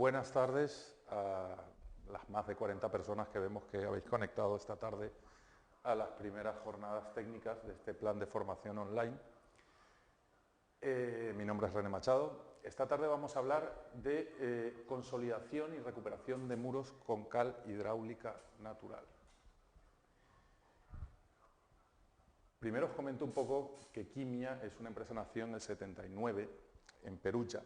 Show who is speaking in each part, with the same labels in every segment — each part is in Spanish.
Speaker 1: Buenas tardes a las más de 40 personas que vemos que habéis conectado esta tarde a las primeras jornadas técnicas de este plan de formación online. Mi nombre es René Machado. Esta tarde vamos a hablar de consolidación y recuperación de muros con cal hidráulica natural. Primero os comento un poco que Quimia es una empresa nacida en el 79 en Perugia,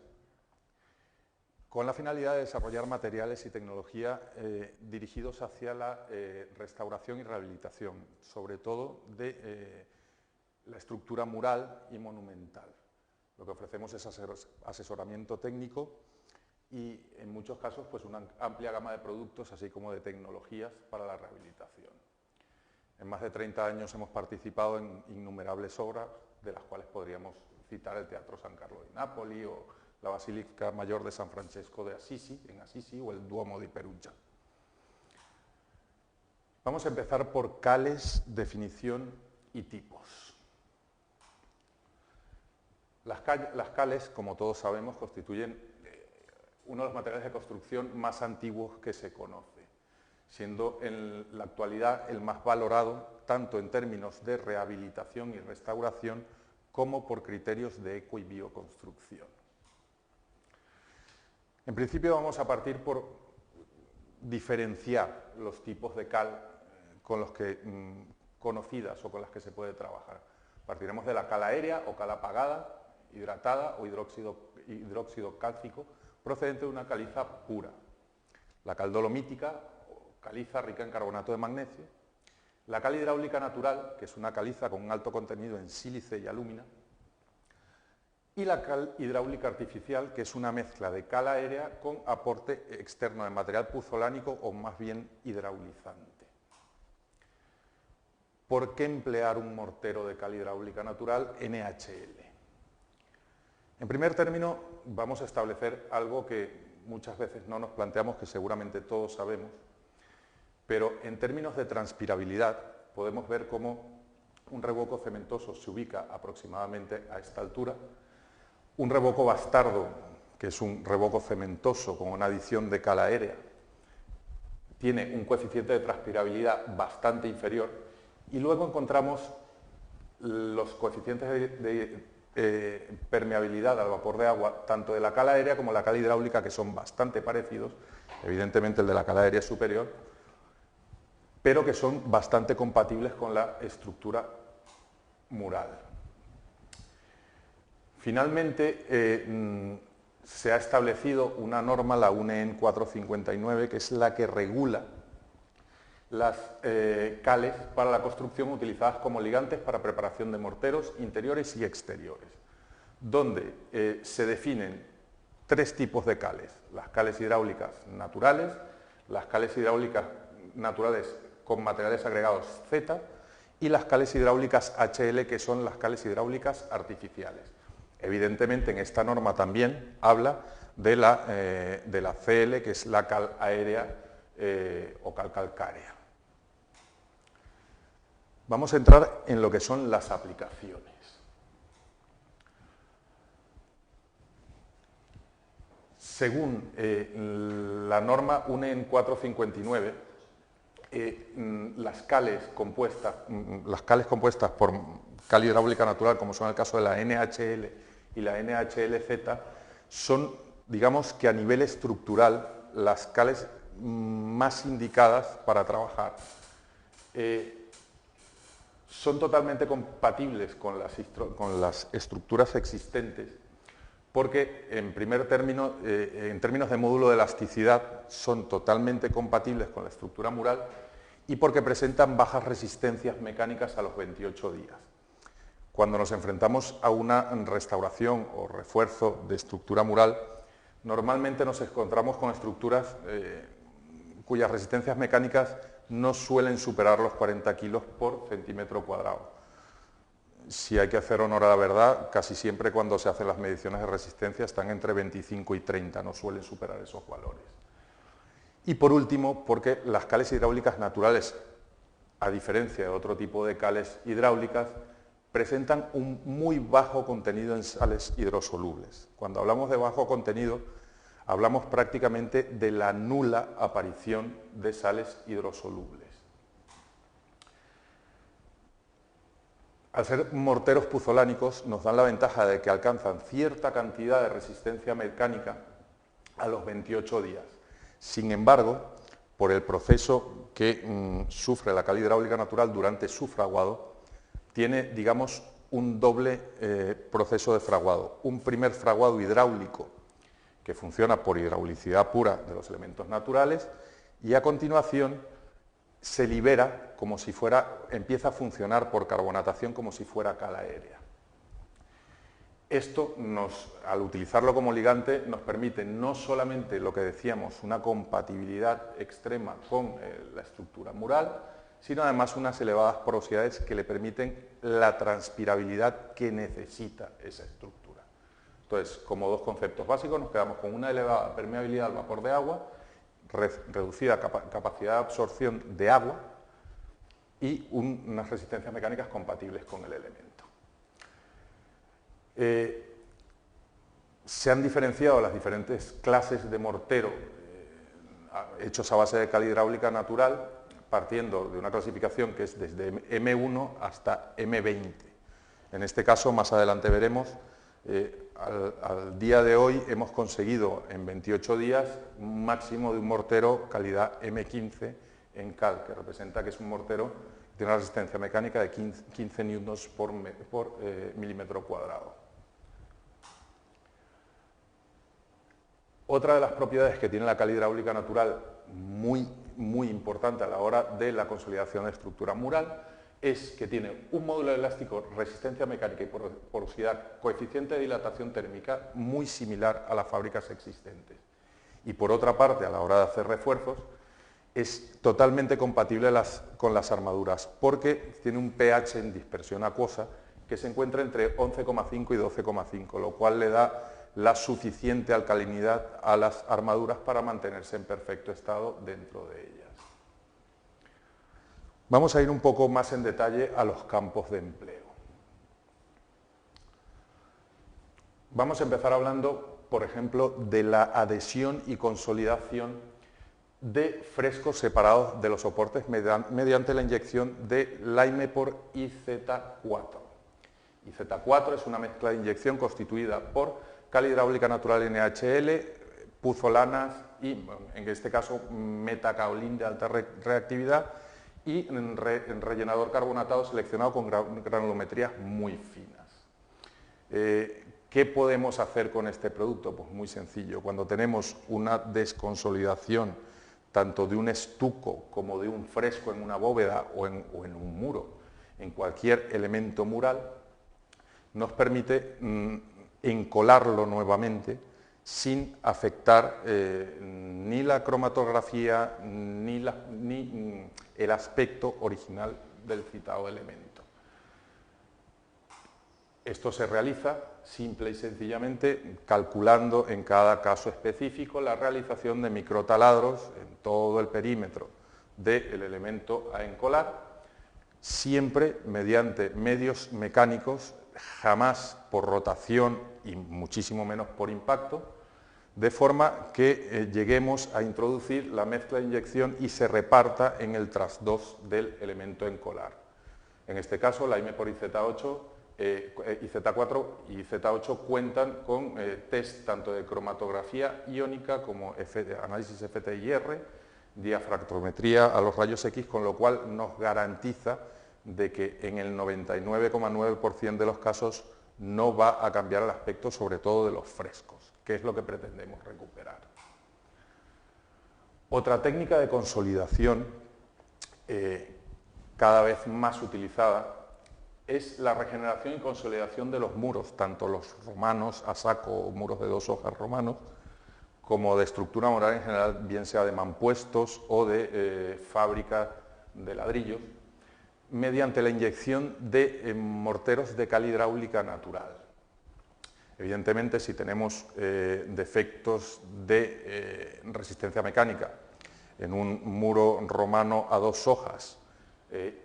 Speaker 1: con la finalidad de desarrollar materiales y tecnología dirigidos hacia la restauración y rehabilitación, sobre todo de la estructura mural y monumental. Lo que ofrecemos es asesoramiento técnico y, en muchos casos, pues una amplia gama de productos, así como de tecnologías para la rehabilitación. En más de 30 años hemos participado en innumerables obras, de las cuales podríamos citar el Teatro San Carlo di Napoli o la Basílica Mayor de San Francesco de Assisi, en Assisi, o el Duomo de Perugia. Vamos a empezar por cales, definición y tipos. Las cales, como todos sabemos, constituyen uno de los materiales de construcción más antiguos que se conoce, siendo en la actualidad el más valorado tanto en términos de rehabilitación y restauración como por criterios de eco y bioconstrucción. En principio vamos a partir por diferenciar los tipos de cal con los que conocidas o con las que se puede trabajar. Partiremos de la cal aérea o cal apagada, hidratada o hidróxido cálcico procedente de una caliza pura. La cal dolomítica o caliza rica en carbonato de magnesio. La cal hidráulica natural, que es una caliza con un alto contenido en sílice y alúmina. Y la cal hidráulica artificial, que es una mezcla de cal aérea con aporte externo de material puzolánico o más bien hidraulizante. ¿Por qué emplear un mortero de cal hidráulica natural NHL? En primer término, vamos a establecer algo que muchas veces no nos planteamos, que seguramente todos sabemos, pero en términos de transpirabilidad podemos ver cómo un revoco cementoso se ubica aproximadamente a esta altura. Un revoco bastardo, que es un revoco cementoso con una adición de cal aérea, tiene un coeficiente de transpirabilidad bastante inferior, y luego encontramos los coeficientes de permeabilidad al vapor de agua, tanto de la cal aérea como la cal hidráulica, que son bastante parecidos. Evidentemente el de la cal aérea es superior, pero que son bastante compatibles con la estructura mural. Finalmente, se ha establecido una norma, la UNEN 459, que es la que regula las cales para la construcción utilizadas como ligantes para preparación de morteros interiores y exteriores, donde se definen tres tipos de cales: las cales hidráulicas naturales, las cales hidráulicas naturales con materiales agregados Z y las cales hidráulicas HL, que son las cales hidráulicas artificiales. Evidentemente, en esta norma también habla de la CL, que es la cal aérea o cal calcárea. Vamos a entrar en lo que son las aplicaciones. Según la norma UNEN 459, las cales compuestas por cal hidráulica natural, como son el caso de la NHL y la NHLZ, son, digamos que a nivel estructural, las cales más indicadas para trabajar. Son totalmente compatibles con las estructuras existentes, porque en primer término, en términos de módulo de elasticidad, son totalmente compatibles con la estructura mural y porque presentan bajas resistencias mecánicas a los 28 días. Cuando nos enfrentamos a una restauración o refuerzo de estructura mural, normalmente nos encontramos con estructuras cuyas resistencias mecánicas no suelen superar los 40 kilos por centímetro cuadrado. Si hay que hacer honor a la verdad, casi siempre cuando se hacen las mediciones de resistencia están entre 25 y 30, no suelen superar esos valores. Y por último, porque las cales hidráulicas naturales, a diferencia de otro tipo de cales hidráulicas, presentan un muy bajo contenido en sales hidrosolubles. Cuando hablamos de bajo contenido, hablamos prácticamente de la nula aparición de sales hidrosolubles. Al ser morteros puzolánicos nos dan la ventaja de que alcanzan cierta cantidad de resistencia mecánica a los 28 días. Sin embargo, por el proceso que sufre la cal hidráulica natural durante su fraguado, tiene, digamos, un doble proceso de fraguado. Un primer fraguado hidráulico que funciona por hidraulicidad pura de los elementos naturales y a continuación se libera como si fuera, empieza a funcionar por carbonatación como si fuera cal aérea. Esto, al utilizarlo como ligante, nos permite no solamente lo que decíamos, una compatibilidad extrema con la estructura mural, sino además unas elevadas porosidades que le permiten la transpirabilidad que necesita esa estructura. Entonces, como dos conceptos básicos, nos quedamos con una elevada permeabilidad al vapor de agua, reducida capacidad de absorción de agua y unas resistencias mecánicas compatibles con el elemento. Se han diferenciado las diferentes clases de mortero hechos a base de cal hidráulica natural, partiendo de una clasificación que es desde M1 hasta M20. En este caso, más adelante veremos, al día de hoy hemos conseguido en 28 días un máximo de un mortero calidad M15 en cal, que representa que es un mortero que tiene una resistencia mecánica de 15 newtons por milímetro cuadrado. Otra de las propiedades que tiene la cal hidráulica natural, muy importante a la hora de la consolidación de estructura mural, es que tiene un módulo elástico, resistencia mecánica y porosidad, coeficiente de dilatación térmica muy similar a las fábricas existentes. Y por otra parte, a la hora de hacer refuerzos, es totalmente compatible con las armaduras, porque tiene un pH en dispersión acuosa que se encuentra entre 11,5 y 12,5, lo cual le da la suficiente alcalinidad a las armaduras para mantenerse en perfecto estado dentro de ellas. Vamos a ir un poco más en detalle a los campos de empleo. Vamos a empezar hablando, por ejemplo, de la adhesión y consolidación de frescos separados de los soportes mediante la inyección de Lime por IZ4. IZ4 es una mezcla de inyección constituida por cal hidráulica natural NaHL, puzolanas y, en este caso, metacaolín de alta reactividad y rellenador carbonatado seleccionado con granulometrías muy finas. ¿Qué podemos hacer con este producto? Pues muy sencillo. Cuando tenemos una desconsolidación tanto de un estuco como de un fresco en una bóveda o en un muro, en cualquier elemento mural, nos permite encolarlo nuevamente sin afectar ni la cromatografía ni el aspecto original del citado elemento. Esto se realiza simple y sencillamente calculando en cada caso específico la realización de microtaladros en todo el perímetro del elemento a encolar, siempre mediante medios mecánicos, jamás por rotación y muchísimo menos por impacto, de forma que lleguemos a introducir la mezcla de inyección y se reparta en el trasdos del elemento a encolar. En este caso, la Lime por IZ4 y Z8 cuentan con test tanto de cromatografía iónica como análisis FTIR, diafragmometría a los rayos X, con lo cual nos garantiza de que en el 99,9% de los casos no va a cambiar el aspecto, sobre todo de los frescos, que es lo que pretendemos recuperar. Otra técnica de consolidación cada vez más utilizada es la regeneración y consolidación de los muros, tanto los romanos a saco o muros de 2 hojas romanos, como de estructura mural en general, bien sea de mampuestos o de fábrica de ladrillos, mediante la inyección de morteros de cal hidráulica natural. Evidentemente, si tenemos defectos de resistencia mecánica en un muro romano a 2 hojas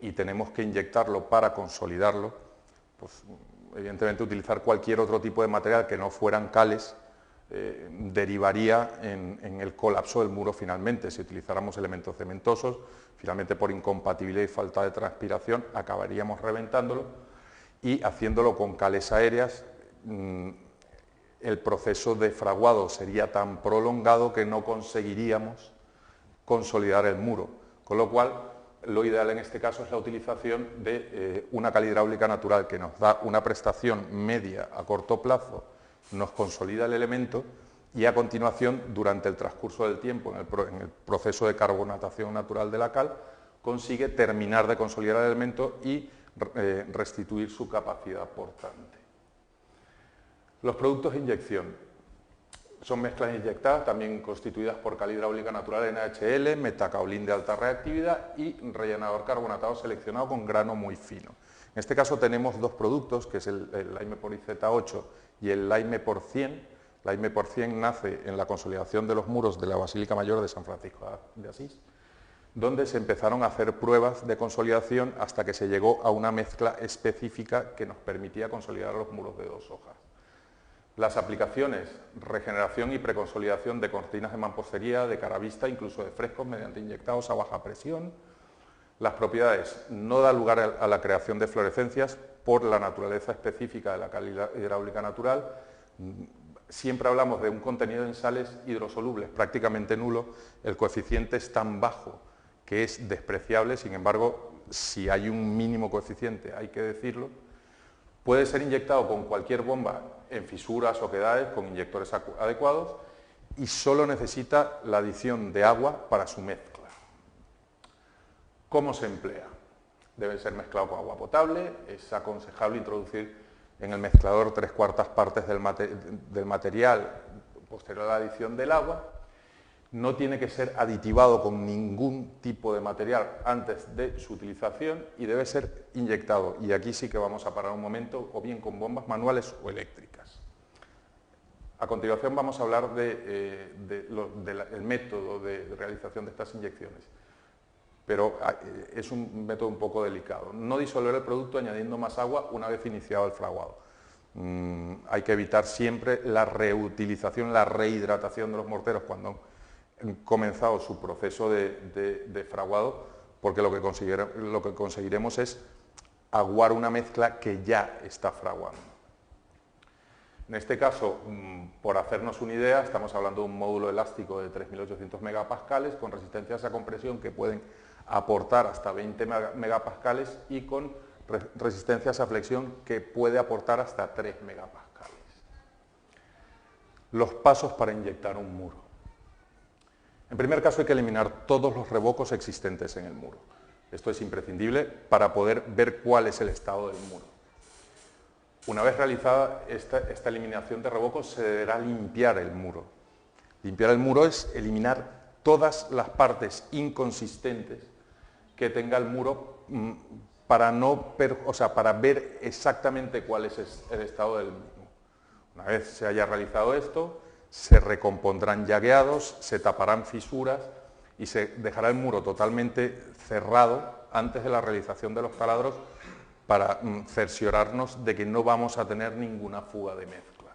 Speaker 1: y tenemos que inyectarlo para consolidarlo, pues evidentemente utilizar cualquier otro tipo de material que no fueran cales derivaría en el colapso del muro finalmente. Si utilizáramos elementos cementosos, finalmente por incompatibilidad y falta de transpiración acabaríamos reventándolo, y haciéndolo con cales aéreas el proceso de fraguado sería tan prolongado que no conseguiríamos consolidar el muro, con lo cual lo ideal en este caso es la utilización de una cal hidráulica natural que nos da una prestación media a corto plazo, nos consolida el elemento y a continuación, durante el transcurso del tiempo, en el proceso de carbonatación natural de la cal, consigue terminar de consolidar el elemento y restituir su capacidad portante. Los productos de inyección son mezclas inyectadas, también constituidas por cal hidráulica natural NaHL, metacaolín de alta reactividad y rellenador carbonatado seleccionado con grano muy fino. En este caso tenemos dos productos, que es el Laime por IZ8 y el Laime por 100. Laime por 100 nace en la consolidación de los muros de la Basílica Mayor de San Francisco de Asís, donde se empezaron a hacer pruebas de consolidación hasta que se llegó a una mezcla específica que nos permitía consolidar los muros de 2 hojas. Las aplicaciones, regeneración y preconsolidación de cortinas de mampostería, de cara vista, incluso de frescos mediante inyectados a baja presión. Las propiedades, no da lugar a la creación de fluorescencias por la naturaleza específica de la cal hidráulica natural. Siempre hablamos de un contenido en sales hidrosolubles prácticamente nulo, el coeficiente es tan bajo que es despreciable, sin embargo, si hay un mínimo coeficiente, hay que decirlo. Puede ser inyectado con cualquier bomba en fisuras o oquedades, con inyectores adecuados, y solo necesita la adición de agua para su mezcla. ¿Cómo se emplea? Debe ser mezclado con agua potable, es aconsejable introducir en el mezclador 3/4 partes del material posterior a la adición del agua. No tiene que ser aditivado con ningún tipo de material antes de su utilización y debe ser inyectado. Y aquí sí que vamos a parar un momento, o bien con bombas manuales o eléctricas. A continuación vamos a hablar del método de realización de estas inyecciones, pero es un método un poco delicado. No disolver el producto añadiendo más agua una vez iniciado el fraguado. Hay que evitar siempre la reutilización, la rehidratación de los morteros cuando han comenzado su proceso de fraguado, porque lo que conseguiremos es aguar una mezcla que ya está fraguando. En este caso, por hacernos una idea, estamos hablando de un módulo elástico de 3.800 megapascales con resistencias a compresión que pueden aportar hasta 20 megapascales y con resistencias a flexión que puede aportar hasta 3 megapascales. Los pasos para inyectar un muro. En primer caso hay que eliminar todos los revocos existentes en el muro. Esto es imprescindible para poder ver cuál es el estado del muro. Una vez realizada esta eliminación de revocos, se deberá limpiar el muro. Limpiar el muro es eliminar todas las partes inconsistentes que tenga el muro para ver exactamente cuál es el estado del mismo. Una vez se haya realizado esto, se recompondrán llagueados, se taparán fisuras y se dejará el muro totalmente cerrado antes de la realización de los taladros para cerciorarnos de que no vamos a tener ninguna fuga de mezcla.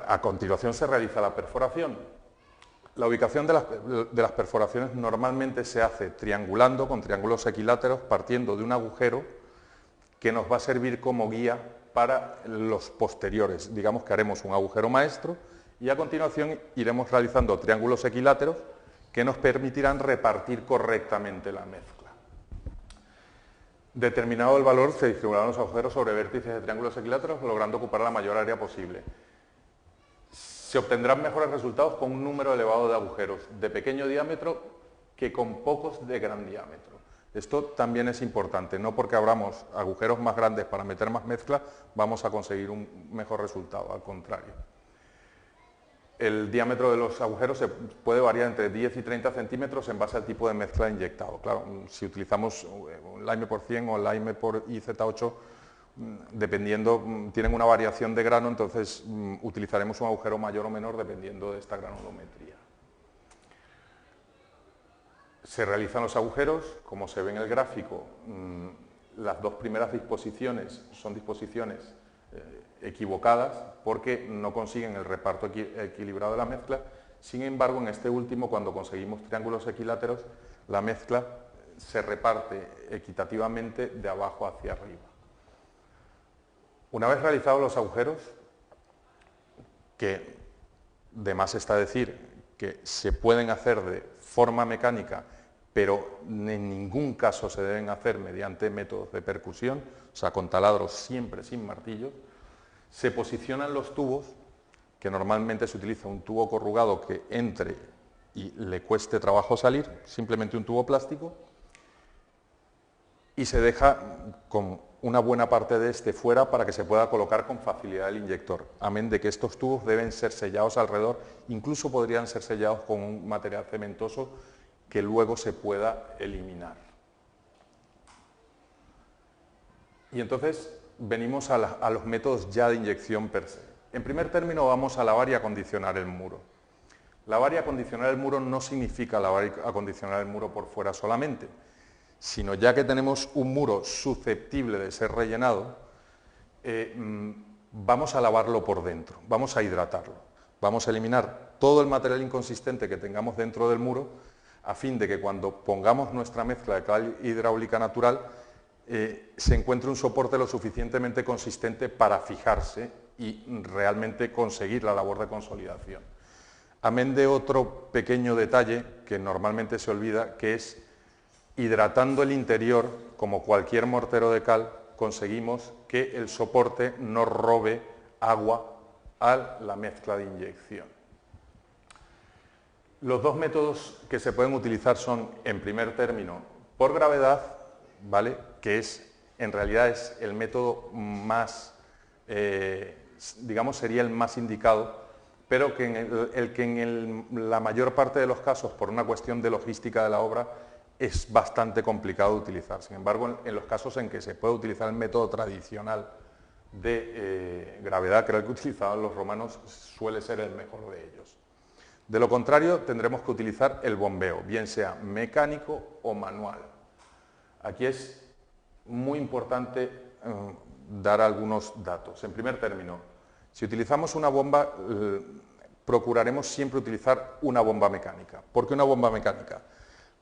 Speaker 1: A continuación se realiza la perforación. La ubicación de las perforaciones normalmente se hace triangulando con triángulos equiláteros, partiendo de un agujero que nos va a servir como guía para los posteriores. Digamos que haremos un agujero maestro y a continuación iremos realizando triángulos equiláteros que nos permitirán repartir correctamente la mezcla. Determinado el valor, se distribuirán los agujeros sobre vértices de triángulos equiláteros, logrando ocupar la mayor área posible. Se obtendrán mejores resultados con un número elevado de agujeros de pequeño diámetro que con pocos de gran diámetro. Esto también es importante, no porque abramos agujeros más grandes para meter más mezcla vamos a conseguir un mejor resultado, al contrario. El diámetro de los agujeros se puede variar entre 10 y 30 centímetros en base al tipo de mezcla inyectado. Claro, si utilizamos un Laime por 100 o Laime por IZ8, dependiendo, tienen una variación de grano, entonces utilizaremos un agujero mayor o menor dependiendo de esta granulometría. Se realizan los agujeros, como se ve en el gráfico, las dos primeras disposiciones son disposiciones equivocadas porque no consiguen el reparto equilibrado de la mezcla. Sin embargo, en este último, cuando conseguimos triángulos equiláteros, la mezcla se reparte equitativamente de abajo hacia arriba. Una vez realizados los agujeros, que de más está decir que se pueden hacer de forma mecánica, pero en ningún caso se deben hacer mediante métodos de percusión, o sea, con taladros siempre sin martillo, se posicionan los tubos, que normalmente se utiliza un tubo corrugado que entre y le cueste trabajo salir, simplemente un tubo plástico, y se deja con una buena parte de este fuera para que se pueda colocar con facilidad el inyector, amén de que estos tubos deben ser sellados alrededor, incluso podrían ser sellados con un material cementoso que luego se pueda eliminar. Y entonces venimos a los métodos ya de inyección per se. En primer término vamos a lavar y acondicionar el muro. Lavar y acondicionar el muro no significa lavar y acondicionar el muro por fuera solamente, sino ya que tenemos un muro susceptible de ser rellenado, vamos a lavarlo por dentro, vamos a hidratarlo, vamos a eliminar todo el material inconsistente que tengamos dentro del muro, a fin de que cuando pongamos nuestra mezcla de cal hidráulica natural, se encuentre un soporte lo suficientemente consistente para fijarse y realmente conseguir la labor de consolidación. Amén de otro pequeño detalle que normalmente se olvida, que es hidratando el interior, como cualquier mortero de cal, conseguimos que el soporte no robe agua a la mezcla de inyección. Los dos métodos que se pueden utilizar son, en primer término, por gravedad, ¿vale?, que en realidad es el método más, digamos, sería el más indicado, pero que en la mayor parte de los casos, por una cuestión de logística de la obra, es bastante complicado de utilizar. Sin embargo, en los casos en que se puede utilizar el método tradicional de gravedad, que era el que utilizaban los romanos, suele ser el mejor de ellos. De lo contrario, tendremos que utilizar el bombeo, bien sea mecánico o manual. Aquí es muy importante dar algunos datos. En primer término, si utilizamos una bomba, procuraremos siempre utilizar una bomba mecánica. ¿Por qué una bomba mecánica?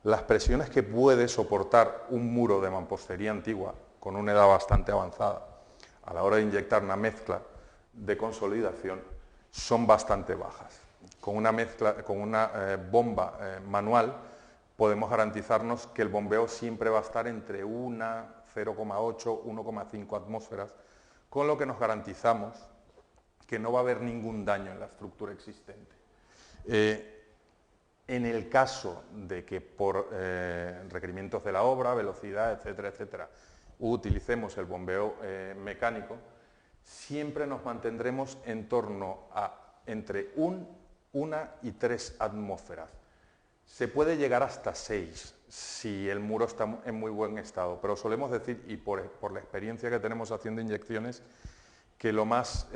Speaker 1: Las presiones que puede soportar un muro de mampostería antigua con una edad bastante avanzada a la hora de inyectar una mezcla de consolidación son bastante bajas. Con una bomba manual podemos garantizarnos que el bombeo siempre va a estar entre 0,8, 1,5 atmósferas, con lo que nos garantizamos que no va a haber ningún daño en la estructura existente. En el caso de que por requerimientos de la obra, velocidad, etcétera, etcétera, utilicemos el bombeo mecánico, siempre nos mantendremos en torno a entre 1 y 3 atmósferas. Se puede llegar hasta 6 si el muro está en muy buen estado, pero solemos decir, y por la experiencia que tenemos haciendo inyecciones, que lo más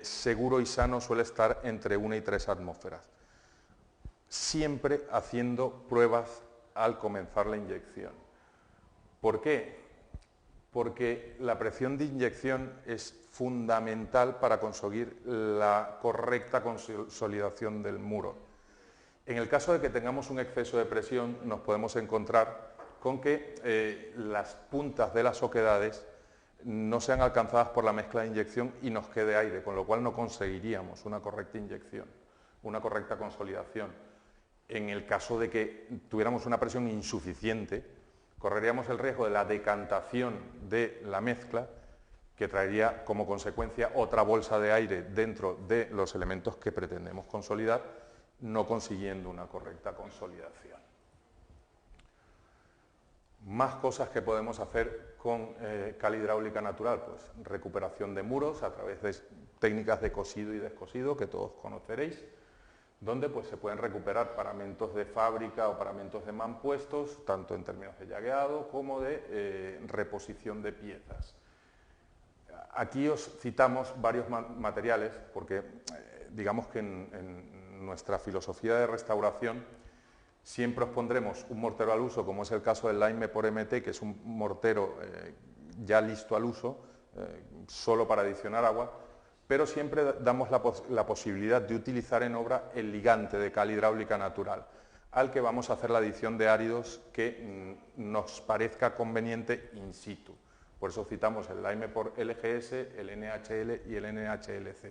Speaker 1: seguro y sano suele estar entre 1 y 3 atmósferas. Siempre haciendo pruebas al comenzar la inyección. ¿Por qué? Porque la presión de inyección es fundamental para conseguir la correcta consolidación del muro. En el caso de que tengamos un exceso de presión, nos podemos encontrar con que las puntas de las oquedades no sean alcanzadas por la mezcla de inyección y nos quede aire, con lo cual no conseguiríamos una correcta inyección, una correcta consolidación. En el caso de que tuviéramos una presión insuficiente, correríamos el riesgo de la decantación de la mezcla, que traería como consecuencia otra bolsa de aire dentro de los elementos que pretendemos consolidar, no consiguiendo una correcta consolidación. Más cosas que podemos hacer con cal hidráulica natural, pues recuperación de muros a través de técnicas de cosido y descosido que todos conoceréis, donde pues, se pueden recuperar paramentos de fábrica o paramentos de mampuestos, tanto en términos de llagueado como de reposición de piezas. Aquí os citamos varios materiales, porque digamos que en nuestra filosofía de restauración siempre os pondremos un mortero al uso, como es el caso del Laime por MT, que es un mortero ya listo al uso, solo para adicionar agua, pero siempre damos la posibilidad de utilizar en obra el ligante de cal hidráulica natural, al que vamos a hacer la adición de áridos que nos parezca conveniente in situ. Por eso citamos el Lime por LGS, el NHL y el NHLZ.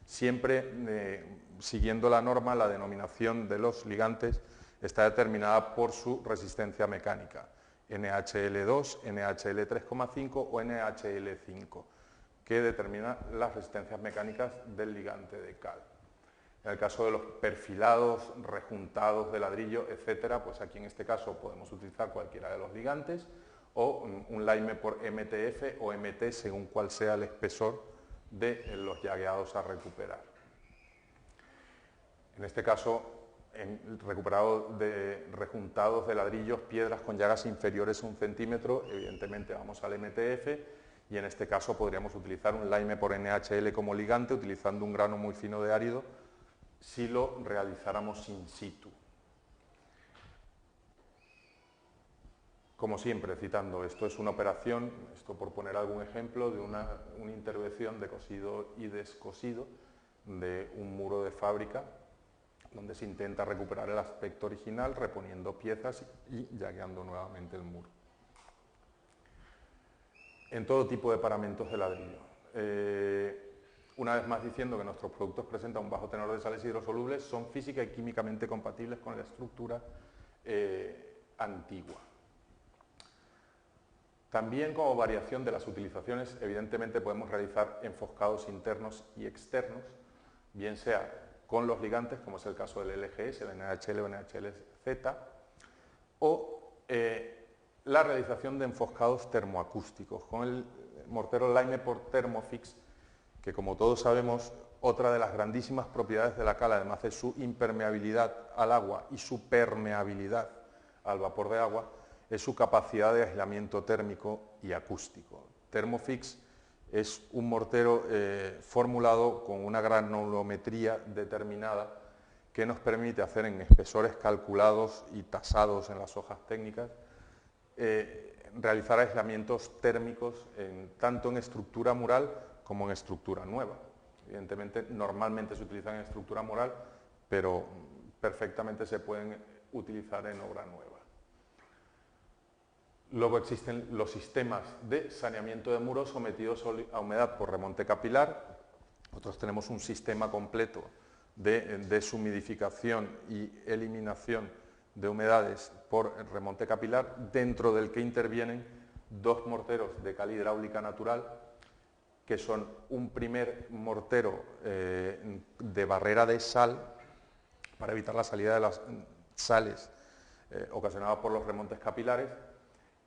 Speaker 1: Siempre siguiendo la norma, la denominación de los ligantes está determinada por su resistencia mecánica, NHL2, NHL3,5 o NHL5, que determina las resistencias mecánicas del ligante de cal. En el caso de los perfilados, rejuntados de ladrillo, etcétera, pues aquí en este caso podemos utilizar cualquiera de los ligantes o un Lime por MTF o MT según cuál sea el espesor de los llagueados a recuperar. En este caso, rejuntados de ladrillos, piedras con llagas inferiores a 1 centímetro, evidentemente vamos al MTF, y en este caso podríamos utilizar un Lime por NHL como ligante, utilizando un grano muy fino de árido, si lo realizáramos in situ. Como siempre, citando, esto es una operación, esto por poner algún ejemplo, de una intervención de cosido y descosido de un muro de fábrica, donde se intenta recuperar el aspecto original, reponiendo piezas y llagueando nuevamente el muro. En todo tipo de paramentos de ladrillo. Una vez más diciendo que nuestros productos presentan un bajo tenor de sales hidrosolubles, son física y químicamente compatibles con la estructura antigua. También como variación de las utilizaciones, evidentemente podemos realizar enfoscados internos y externos, bien sea con los ligantes, como es el caso del LGS, el NHL o NHLZ, o la realización de enfoscados termoacústicos, con el mortero Lime por Thermofix, que como todos sabemos, otra de las grandísimas propiedades de la cal, además de su impermeabilidad al agua y su permeabilidad al vapor de agua, es su capacidad de aislamiento térmico y acústico. Thermofix es un mortero formulado con una granulometría determinada que nos permite hacer en espesores calculados y tasados en las hojas técnicas, realizar aislamientos térmicos tanto en estructura mural como en estructura nueva. Evidentemente, normalmente se utilizan en estructura mural, pero perfectamente se pueden utilizar en obra nueva. Luego existen los sistemas de saneamiento de muros sometidos a humedad por remonte capilar. Nosotros tenemos un sistema completo de deshumidificación y eliminación de humedades por remonte capilar, dentro del que intervienen dos morteros de cal hidráulica natural, que son un primer mortero de barrera de sal, para evitar la salida de las sales ocasionadas por los remontes capilares,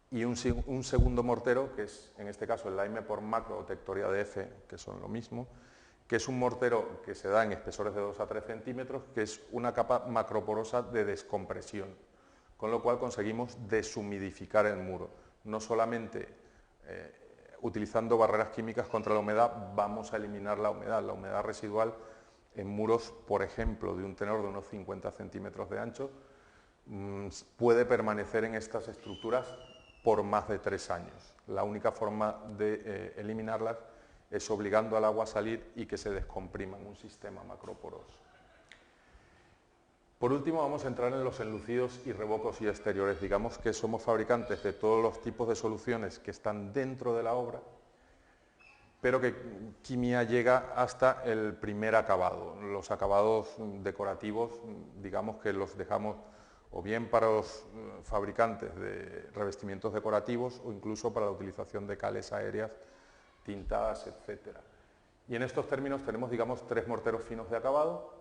Speaker 1: y un segundo mortero, que es en este caso el Lime por macro o Tectoria DF, que son lo mismo, que es un mortero que se da en espesores de 2 a 3 centímetros, que es una capa macroporosa de descompresión, con lo cual conseguimos deshumidificar el muro. No solamente utilizando barreras químicas contra la humedad vamos a eliminar la humedad residual en muros, por ejemplo, de un tenor de unos 50 centímetros de ancho, puede permanecer en estas estructuras por más de 3 años. La única forma de eliminarlas es obligando al agua a salir y que se descomprima en un sistema macroporoso. Por último, vamos a entrar en los enlucidos y revocos y exteriores. Digamos que somos fabricantes de todos los tipos de soluciones que están dentro de la obra, pero que Quimia llega hasta el primer acabado. Los acabados decorativos, digamos que los dejamos o bien para los fabricantes de revestimientos decorativos o incluso para la utilización de cales aéreas, tintadas, etc. Y en estos términos tenemos, digamos, 3 morteros finos de acabado,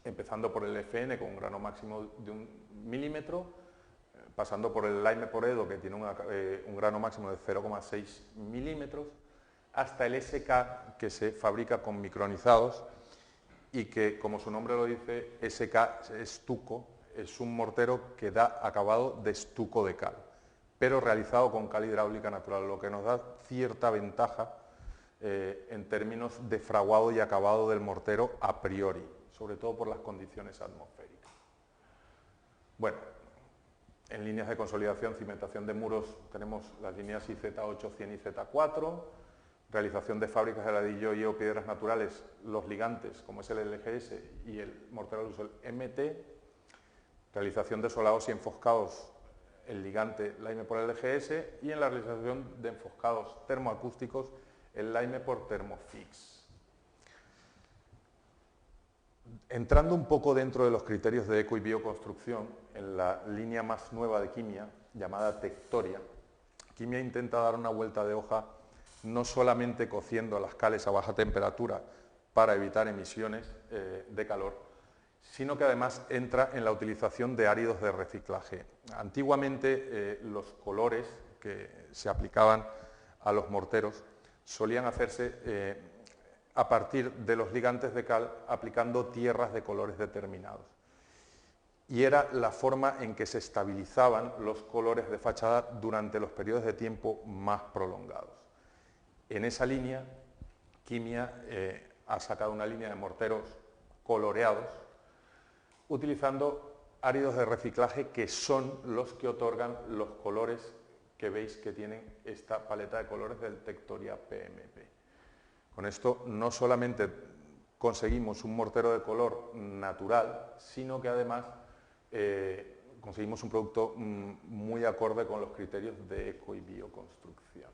Speaker 1: empezando por el FN con un grano máximo de 1 milímetro, pasando por el Lime por Edo, que tiene un grano máximo de 0,6 milímetros, hasta el SK, que se fabrica con micronizados y que, como su nombre lo dice, SK estuco, es un mortero que da acabado de estuco de cal, pero realizado con cal hidráulica natural, lo que nos da cierta ventaja en términos de fraguado y acabado del mortero a priori, sobre todo por las condiciones atmosféricas. Bueno, en líneas de consolidación, cimentación de muros, tenemos las líneas IZ8, 100 y Z4, realización de fábricas de ladrillo y o piedras naturales, los ligantes, como es el LGS, y el mortero al uso, el MT, realización de solados y enfoscados, el ligante Laime por LGS, y en la realización de enfoscados termoacústicos, el Laime por Thermofix. Entrando un poco dentro de los criterios de eco y bioconstrucción, en la línea más nueva de Quimia, llamada Tectoria, Quimia intenta dar una vuelta de hoja no solamente cociendo las cales a baja temperatura para evitar emisiones de calor, sino que además entra en la utilización de áridos de reciclaje. Antiguamente los colores que se aplicaban a los morteros solían hacerse a partir de los ligantes de cal aplicando tierras de colores determinados. Y era la forma en que se estabilizaban los colores de fachada durante los periodos de tiempo más prolongados. En esa línea, Quimia ha sacado una línea de morteros coloreados, utilizando áridos de reciclaje que son los que otorgan los colores que veis que tienen esta paleta de colores del Tectoria PMP. Con esto no solamente conseguimos un mortero de color natural, sino que además conseguimos un producto muy acorde con los criterios de eco y bioconstrucción.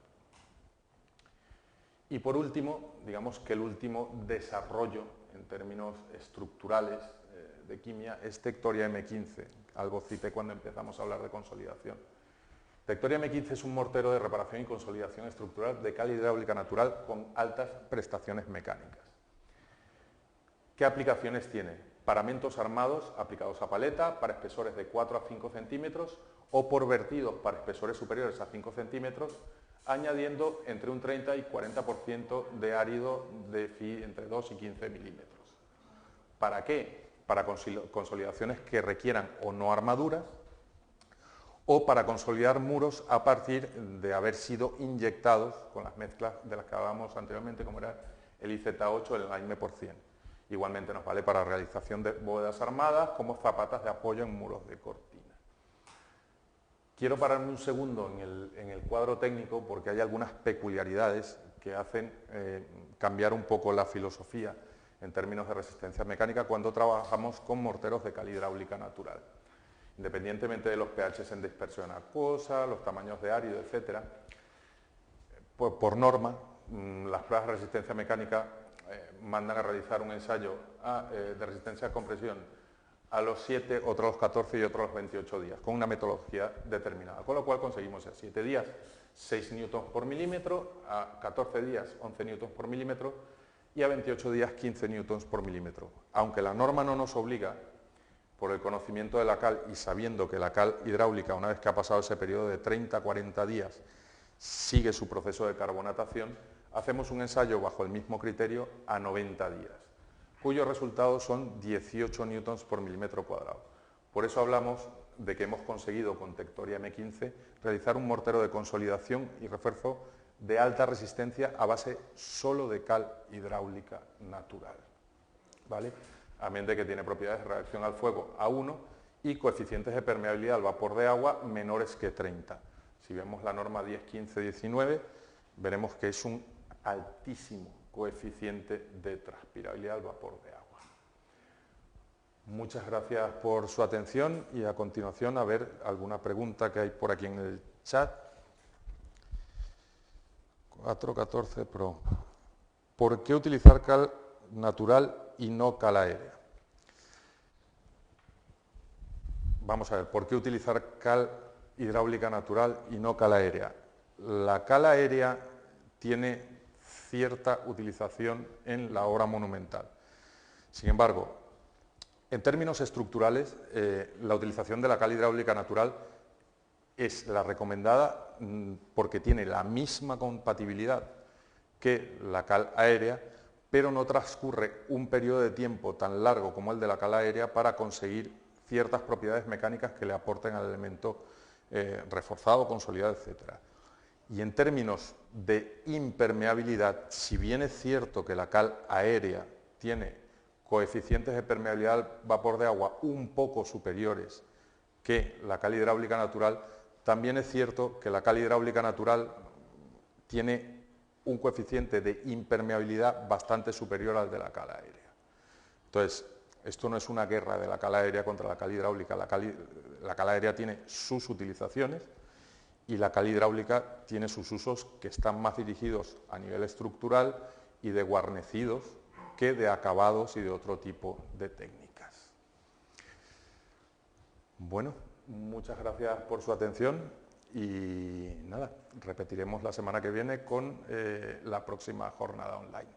Speaker 1: Y por último, digamos que el último desarrollo en términos estructurales de Quimia es Tectoria M15, algo cité cuando empezamos a hablar de consolidación. Tectoria M15 es un mortero de reparación y consolidación estructural de cal hidráulica natural con altas prestaciones mecánicas. ¿Qué aplicaciones tiene? Paramentos armados aplicados a paleta para espesores de 4 a 5 centímetros o por vertidos para espesores superiores a 5 centímetros, añadiendo entre un 30 y 40% de árido de entre 2 y 15 milímetros. ¿Para qué? Para consolidaciones que requieran o no armaduras o para consolidar muros a partir de haber sido inyectados con las mezclas de las que hablábamos anteriormente, como era el IZ8, el Laime por 100. Igualmente nos vale para realización de bóvedas armadas como zapatas de apoyo en muros de cortina. Quiero pararme un segundo en el cuadro técnico porque hay algunas peculiaridades que hacen cambiar un poco la filosofía en términos de resistencia mecánica cuando trabajamos con morteros de cal hidráulica natural. Independientemente de los pHs en dispersión acuosa, los tamaños de árido, etc., por norma, las pruebas de resistencia mecánica mandan a realizar un ensayo de resistencia a compresión a los 7, otro a los 14 y otro a los 28 días, con una metodología determinada. Con lo cual conseguimos a 7 días 6 newtons por milímetro, a 14 días 11 newtons por milímetro y a 28 días 15 newtons por milímetro. Aunque la norma no nos obliga, por el conocimiento de la cal y sabiendo que la cal hidráulica, una vez que ha pasado ese periodo de 30 a 40 días, sigue su proceso de carbonatación, hacemos un ensayo bajo el mismo criterio a 90 días, cuyos resultados son 18 newtons por milímetro cuadrado. Por eso hablamos de que hemos conseguido con Tectoria M15 realizar un mortero de consolidación y refuerzo de alta resistencia a base solo de cal hidráulica natural, ¿vale? Amén de que tiene propiedades de reacción al fuego A1 y coeficientes de permeabilidad al vapor de agua menores que 30. Si vemos la norma 10, 15, 19, veremos que es un altísimo coeficiente de transpirabilidad al vapor de agua. Muchas gracias por su atención y a continuación a ver alguna pregunta que hay por aquí en el chat. 414 Pro. ¿Por qué utilizar cal natural y no cal aérea? Vamos a ver, ¿por qué utilizar cal hidráulica natural y no cal aérea? La cal aérea tiene cierta utilización en la obra monumental. Sin embargo, en términos estructurales, la utilización de la cal hidráulica natural es la recomendada porque tiene la misma compatibilidad que la cal aérea, pero no transcurre un periodo de tiempo tan largo como el de la cal aérea para conseguir ciertas propiedades mecánicas que le aporten al elemento reforzado, consolidado, etc. Y en términos de impermeabilidad, si bien es cierto que la cal aérea tiene coeficientes de permeabilidad al vapor de agua un poco superiores que la cal hidráulica natural, también es cierto que la cal hidráulica natural tiene un coeficiente de impermeabilidad bastante superior al de la cala aérea. Entonces, esto no es una guerra de la cala aérea contra la cala hidráulica. La cala aérea tiene sus utilizaciones y la cala hidráulica tiene sus usos que están más dirigidos a nivel estructural y de guarnecidos que de acabados y de otro tipo de técnicas. Bueno, muchas gracias por su atención y nada, repetiremos la semana que viene con la próxima jornada online.